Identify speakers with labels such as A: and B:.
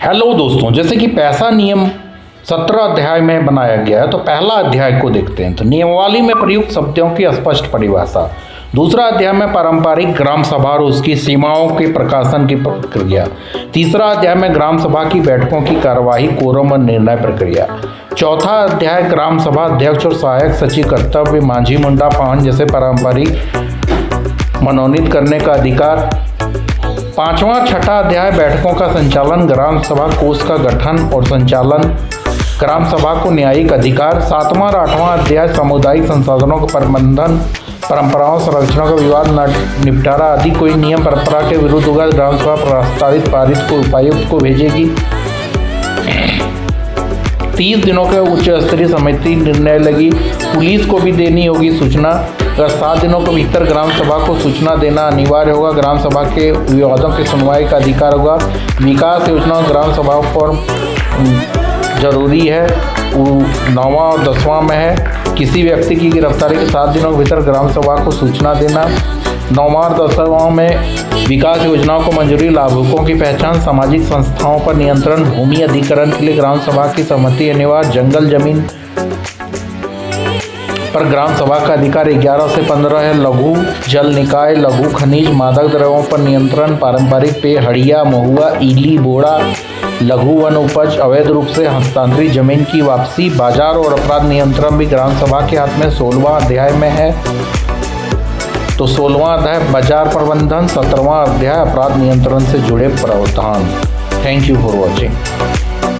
A: Hello दोस्तों, जैसे कि पैसा नियम 17 अध्याय में बनाया गया है, तो पहला अध्याय को देखते हैं। तो नियमावली में प्रयुक्त शब्दों की स्पष्ट परिभाषा। दूसरा अध्याय में पारंपरिक ग्राम सभा और उसकी सीमाओं के प्रकाशन की प्रक्रिया। तीसरा अध्याय में ग्राम सभा की बैठकों की कार्यवाही, कोरम और निर्णय प्रक्रिया। चौथा अध्याय ग्राम सभा अध्यक्ष और सहायक सचिव कर्तव्य, मांझी, मुंडा, पाहन जैसे पारंपरिक मनोनीत करने का अधिकार। पांचवा छठा अध्याय बैठकों का संचालन, ग्राम सभा कोष का गठन और संचालन, ग्राम सभा को न्यायिक अधिकार। सातवां और आठवां अध्याय सामुदायिक संसाधनों का प्रबंधन, परंपराओं संरक्षणों का विवाद निपटारा आदि। कोई नियम परंपरा के विरुद्ध होगा, ग्राम सभा प्रस्तावित पारित को उपायुक्त को भेजेगी। 30 दिनों के उच्च स्तरीय समिति निर्णय लगी। पुलिस को भी देनी होगी सूचना। अगर 7 दिनों के भीतर ग्राम सभा को सूचना देना अनिवार्य होगा। ग्राम सभा के विवादों की सुनवाई का अधिकार होगा। विकास योजनाओं ग्राम सभा पर जरूरी है। 9वां और 10वां में है किसी व्यक्ति की गिरफ्तारी के 7 दिनों के भीतर ग्राम सभा को सूचना देना। 9वां और 10वां में विकास योजनाओं को मंजूरी, लाभुकों की पहचान, सामाजिक संस्थाओं पर नियंत्रण, भूमि अधिग्रहण के लिए ग्राम सभा की सहमति अनिवार्य, जंगल जमीन पर ग्राम सभा का अधिकार 11 से 15 है। लघु जल निकाय, लघु खनिज, मादक द्रव्यों पर नियंत्रण, पारंपरिक पेय, हड़िया, महुआ, ईली, बोड़ा, लघु वन उपज, अवैध रूप से हस्तांतरित जमीन की वापसी, बाजार और अपराध नियंत्रण भी ग्राम सभा के हाथ में 16वां अध्याय में है। तो 16वां अध्याय बाजार प्रबंधन, 17वां अध्याय अपराध नियंत्रण से जुड़े प्रावधान। Thank you for watching.